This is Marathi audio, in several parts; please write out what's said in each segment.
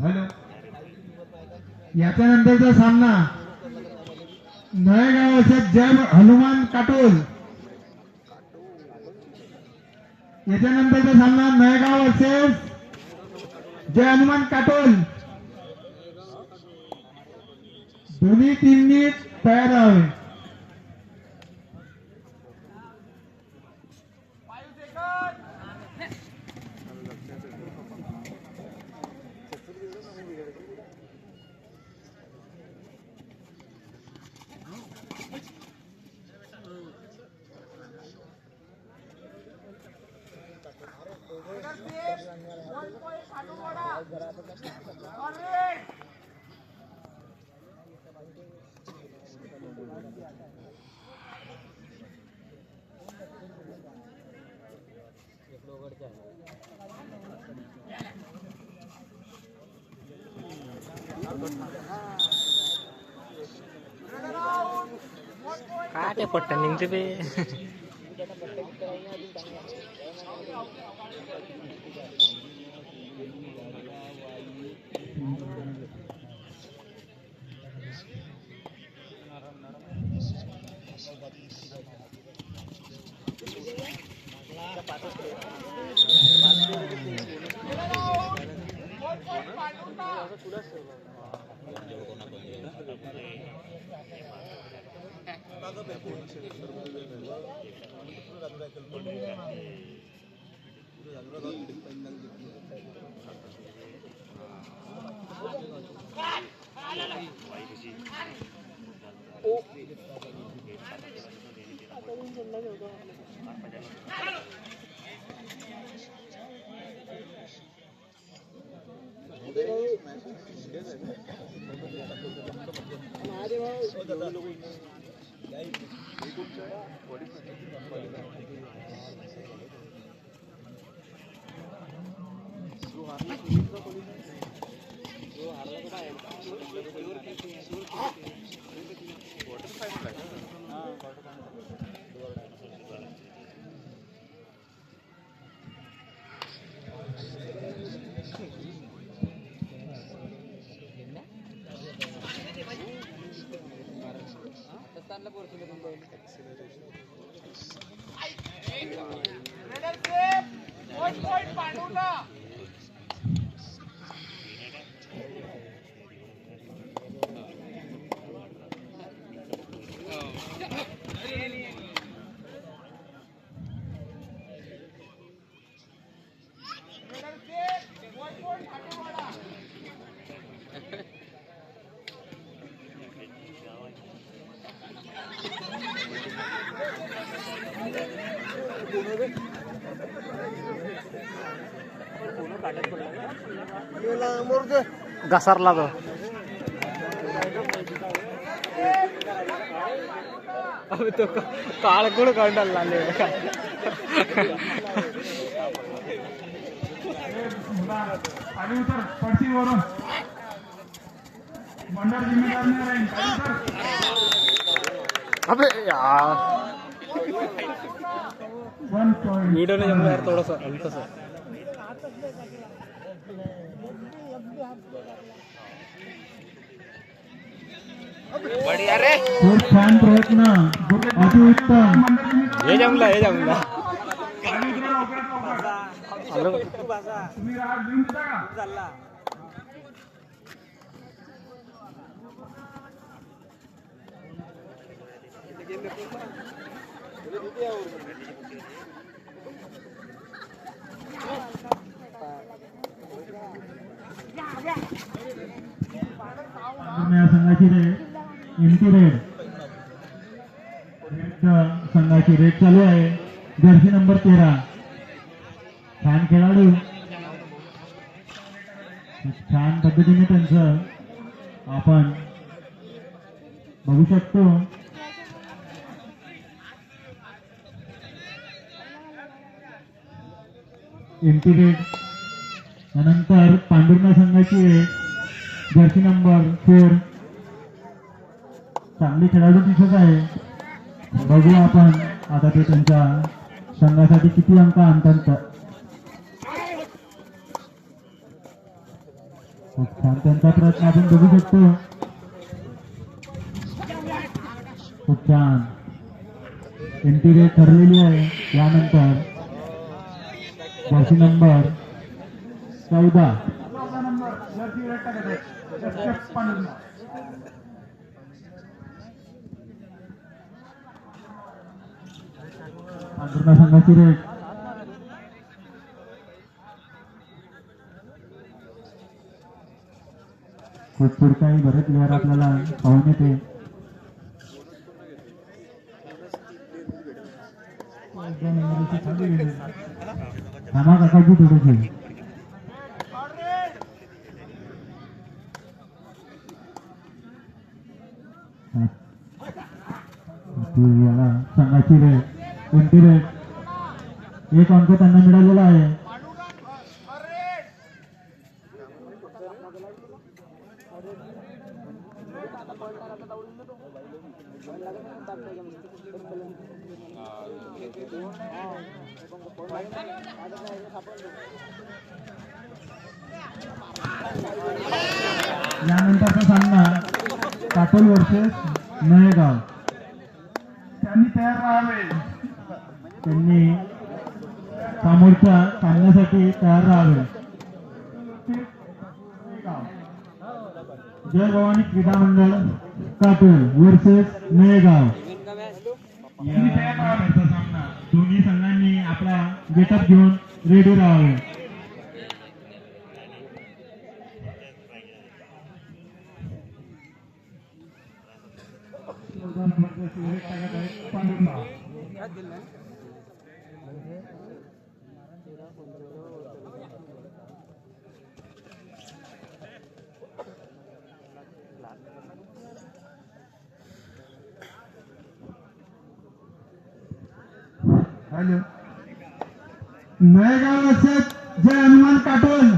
हॅलो. याच्यानंतरचा सामना नळेगाव वर्सेस जय हनुमान काटोल. याच्यानंतरचा सामना नळेगाव वर्सेस जय हनुमान काटोल. दोन्ही टीमनी तयार राहावे. काय ते पट्टा निघते बे. घसरला तो. अबे तो काळकुळ काढायला लागले. आणि उतर पडशीवरून मंडळ जिम्मेदार नाही राहील. अबे यार वीडियो ने जमला यार थोडासा हलकासा. बढ़िया रे. खूप छान प्रयत्न. अतिउत्तम. हे जमला हे जमला. तुम्ही राग घेऊन देता का? संघाची रेड संघाची रेड चालू आहे. Jersey number 13. छान खेळाडू. छान पद्धतीने त्यांचं आपण बघू शकतो. MT raid. त्यानंतर पांडुर्णा संघाची जर्सी नंबर 4. चांगली खेळाडू दिसत आहे. बघू आपण आता ते त्यांच्या संघासाठी किती अंक आणतात. खूप छान त्यांचा प्रयत्न आपण बघू शकतो. खूप छान एंट्री रेट ठरलेली आहे. यानंतर जर्सी नंबर 14 पांढुर्णा संघाची रेट. खूप काही बरेच प्लेअर आपल्याला पाहून येते. थांबा काकाजी थोडेसे. संघाची रेट कोणती रेट 1 अंक त्यांना मिळालेला आहे. यानंतरचा सामना काटोल वर्सेस नळेगाव. त्यांनी तयार राहावे. त्यांनी समोरच्या सामन्यासाठी तयार राहावे. जय भवानी क्रीडा मंडळ काटोल वर्सेस नळेगाव. सामना दोन्ही संघांनी आपला गेटअप घेऊन रेडी राहावे. हॅलो नळेगाव वर्सेस जय हनुमान काटोल.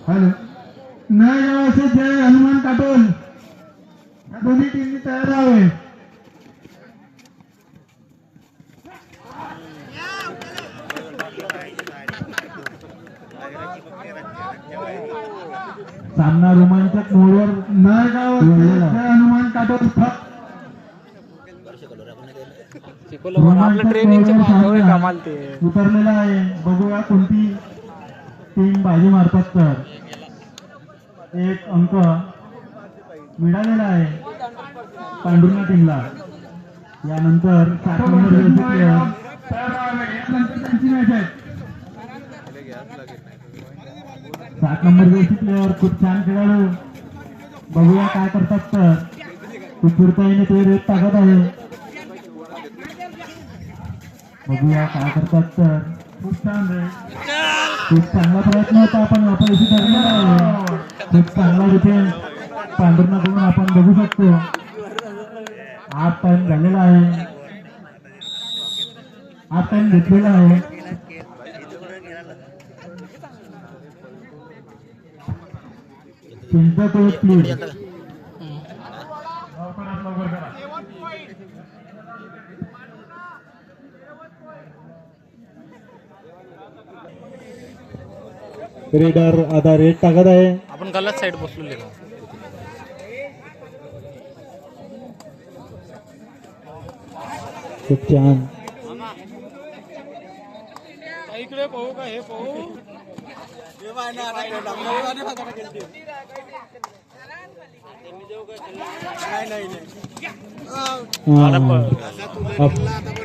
हॅलो नळेगाव वर्सेस जय हनुमान काटोल. या दोन्ही टीमनी तयार राहावे. सामना रोमांचक मोडवर नळेगाव जय हनुमान काटोल. आपलं ट्रेनिंगचे कमाल ते उतरलेला आहे. बघूया कोणती टीम बाजी मारतात. तर 1 अंक मिळालेला आहे पांढुर्णा टीमला. यानंतर 7 नंबर त्यांची मॅच आहे. 7 नंबर जर्सी प्लेअर खूप छान खेळाडू. बघूया काय करतात. तर उत्स्फूर्ततेने ते रेत टाकत आहे. बघूया काय करतात. तर खूप छान रे. खूप चांगला प्रयत्न होता. आपण अपयशी ठरलेला आहे. खूप चांगला डिफेन्स पांढुर्णाकडून आपण बघू शकतो. 8 टाइम झालेला आहे. 8 टाइम घेतलेला आहे. तुमचा तो प्लीज रेडर आता रेड टाकत आहे. आपण गलत साईड बसलो. खूप छान. इकडे पाहू का हे पाहू.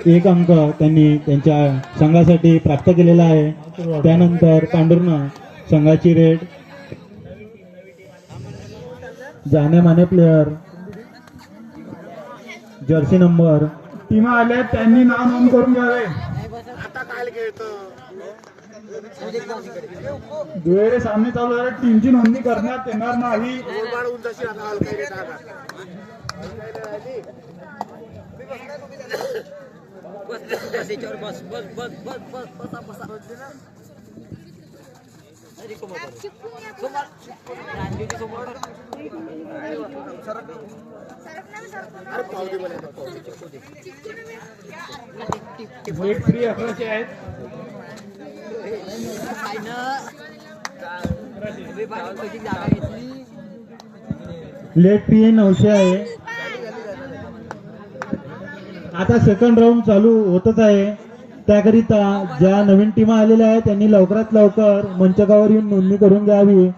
एक अंक त्यांनी त्यांच्या संघासाठी प्राप्त केलेला आहे. त्यानंतर पांढुर्णा संघाची रेड. जाने Mane player Jersey number team आले त्यांनी नाव नोंद करून घ्यावे. दुहेरी सामने चालू आहे. टीमची नोंदणी करण्यात येणार नाही. वेट फ्री 1100 आहेत. लेट फी 900 आहे. आता सेकंड राऊंड चालू होतच आहे. त्याकरिता ज्या नवीन टीमा आलेल्या आहेत त्यांनी लवकरात लवकर मंचकावर येऊन नोंदणी करून घ्यावी,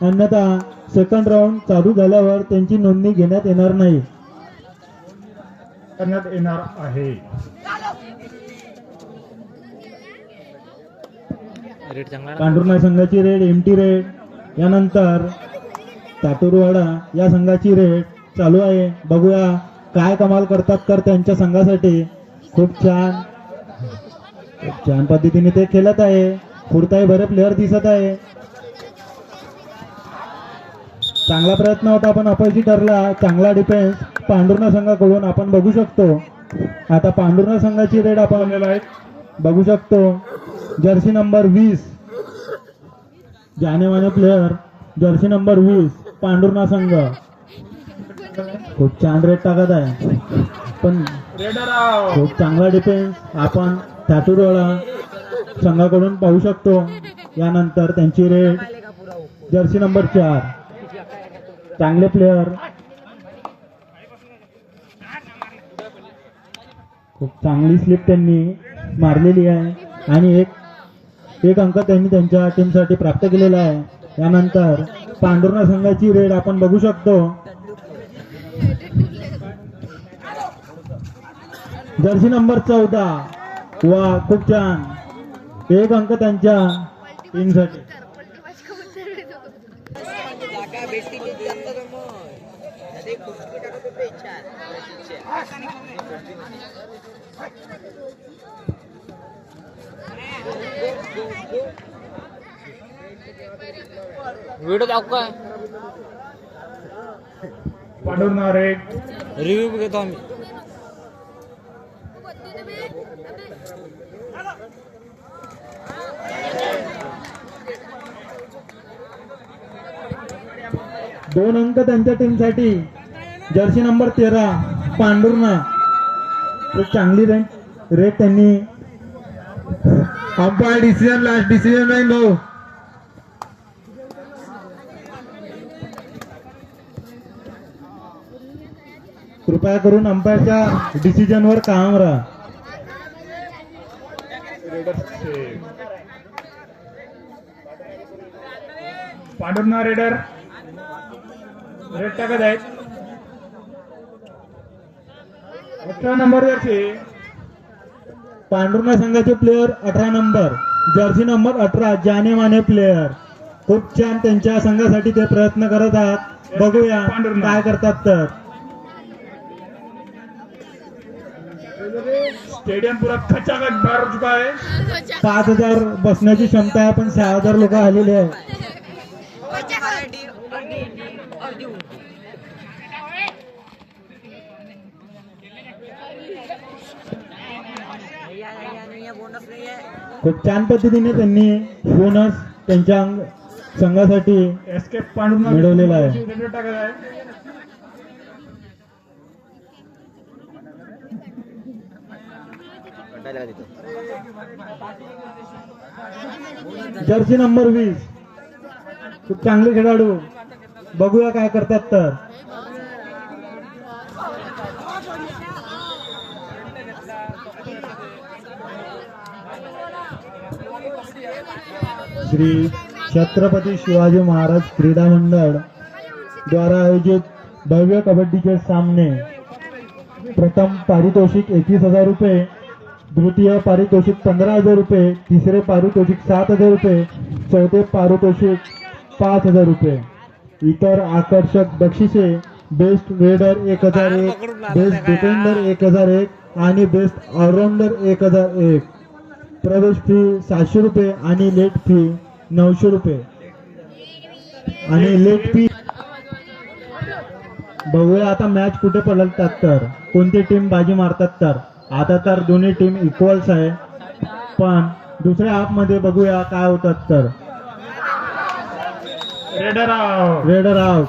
अन्यथा सेकंड राऊंड चालू झाल्यावर त्यांची नोंदणी घेण्यात येणार नाही. करण्यात येणार आहे. रेट चांगला पांढुर्णा संघाची रेड एमटी रेड, यानंतर ताटूरवाडा या संघाची रेड चालू आहे. बघूया काय कमाल करतात तर त्यांच्या संघासाठी. खूप छान पद्धतीने ते खेळत आहे. पुढताही बरे प्लेअर दिसत आहे. चांगला प्रयत्न होता पण अपयशी ठरला. चांगला डिफेन्स पांढुर्णा संघाकडून आपण बघू शकतो. आता पांढुर्णा संघाची रेड आपण बघू शकतो. जर्सी नंबर 20 जानेमाने प्लेअर, जर्सी नंबर 20 पांढुर्णा संघ. खूप छान रेड टाकत आहे पण खूप चांगला डिफेन्स आपण ठाटूरवाडा संघाकडून पाहू शकतो. यानंतर त्यांची रेड जर्सी नंबर 4 चांगले प्लेअर, खूप चांगली स्लिप त्यांनी मारलेली आहे आणि एक अंक त्यांनी त्यांच्या टीमसाठी प्राप्त केलेला आहे. यानंतर पांढुर्णा संघाची रेड आपण बघू शकतो. जर्सी नंबर 14 वा खूप छान, एक अंक त्यांच्या टीमसाठी. व्हिडिओ दाखव काय पांढुर्णा रेड रिव्ह्यू घेतो आम्ही. दोन अंक त्यांच्या टीमसाठी. जर्सी नंबर 13 पांढुर्णा, एक चांगली रेड त्यांनी. अंपायर डिसिजन, लास्ट डिसिजन राहील भाऊ. कृपया करून अंपायरच्या डिसिजनवर कायम राहा. पांढुर्णा रेडर रेड टाकत आहेत. 18 नंबर जर्सी पांढुर्णा संघाचे प्लेअर 18 नंबर, जर्सी नंबर 18 जाने माने प्लेअर. खूप छान त्यांच्या संघासाठी ते प्रयत्न करत आहात. बघूया काय करतात तर. स्टेडियम पूरा खचाखच भर चुका है. 5000 बसण्याची क्षमता आहे पण 6000 लोक आलेले आहेत. खूप छान पद्धतीने त्यांनी बोनस त्यांच्या संघासाठी एस्केप पांढुर्णा मिळवलेला आहे. रेडर टाकत आहे. जर्सी नंबर 20 खूप चांगले खेळाडू. बघूया काय करतात तर. श्री छत्रपती शिवाजी महाराज क्रीडा मंडळ द्वारा आयोजित भव्य कबड्डीचे सामने. प्रथम पारितोषिक 21,000 रुपये, द्वितीय पारितोषिक 15,000 रुपये, तिसरे पारितोषिक 7,000 रुपये, चौथे पारितोषिक 5,000 रुपये. इतर आकर्षक बक्षिसे बेस्ट रेडर 1,001, बेस्ट डिफेंडर 1,001 आणि बेस्ट ऑलराऊंडर 1,001. प्रवेश फी 700 रुपये आणि लेट फी 900 रुपये. आणि लेट फी बघूया आता मॅच कुठे पलटतात तर, कोणती टीम बाजी मारतात तर. आता तर दोन्ही टीम इक्वल्स आहे पण दुसऱ्या हाफ मध्ये बघूया काय होतात तर. Raider out. Raider out.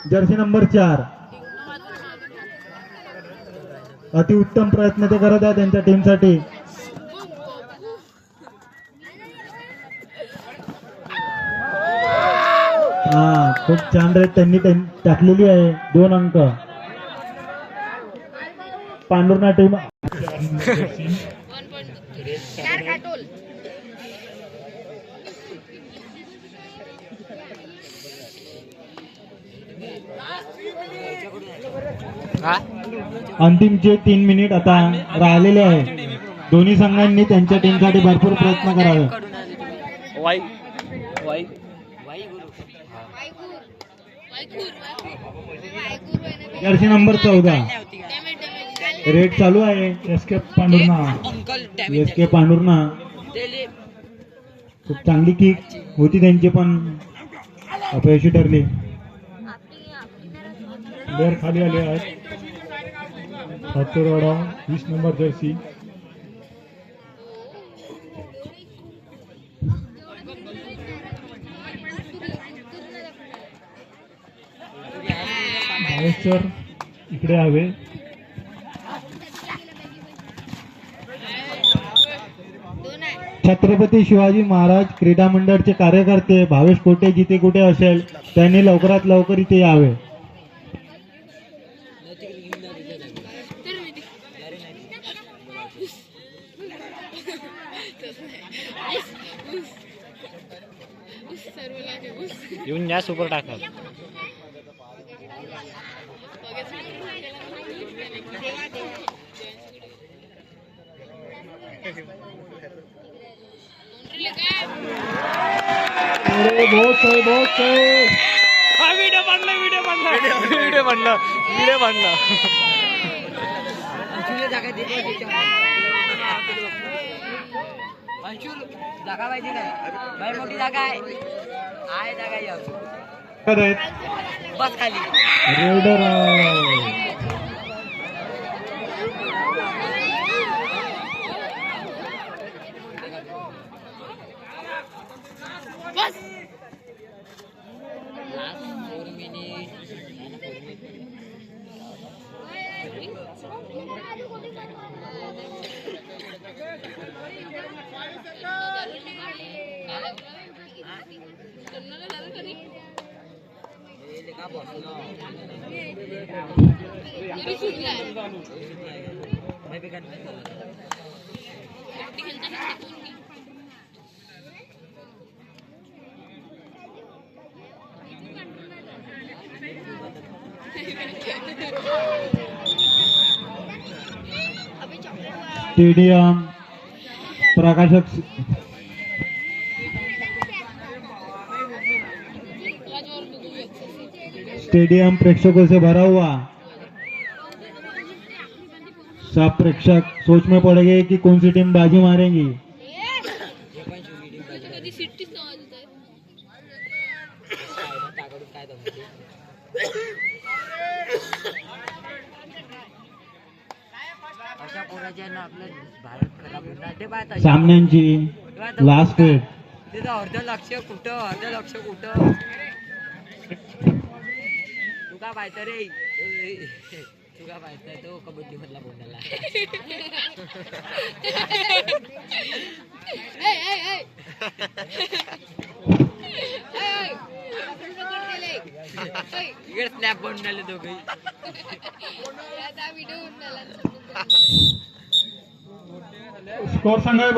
Jersey number 4. अतिउत्तम प्रयत्न ते करत आहे त्यांच्या टीमसाठी. हा, खूप छान रेट त्यांनी टाकलेली आहे. 2 अंक. पांडुर्णा टीम अंतिमचे 3 मिनिट आता राहिलेले आहे. दोन्ही संघांनी त्यांच्या टीमसाठी भरपूर प्रयत्न करावे. Y Y jersey number 14. Raid चालू आहे. एसके पांडुर्णा. एसके पांडुर्णा. खूप चांगली किक होती त्यांची पण अपयशी ठरली. प्लेअर खाली आले आहेत. सातुरवाडा 20 नंबर जर्सी. सर इकडे हवे. छत्रपती शिवाजी महाराज क्रीडा मंडळचे कार्यकर्ते भावेश कोटे जिथे कुठे असेल त्यांनी लवकरात लवकर इथे यावे. येऊन या सुपर टाका. व्हिडिओ बनला. जागा पाहिजे काय मोठी जागा आहे जागा बस खाली. रेडर बस स्टेडियम प्रकाशक स्टेडियम प्रेक्षकों से भरा हुआ. सब प्रेक्षक सोच में पड़ गए कि कौन सी टीम बाजी मारेंगी. अशा पोराच्या आपलं भारत खराब होणार ते पाहता. सामन्यांची लास्ट फेट. तिथं अर्ध लक्ष कुठं तुका पाहता रे. तुका पाहता तो कबड्डी मधला बोलला. इकडे स्नॅप बनवले दोघे. स्कोर सांगा.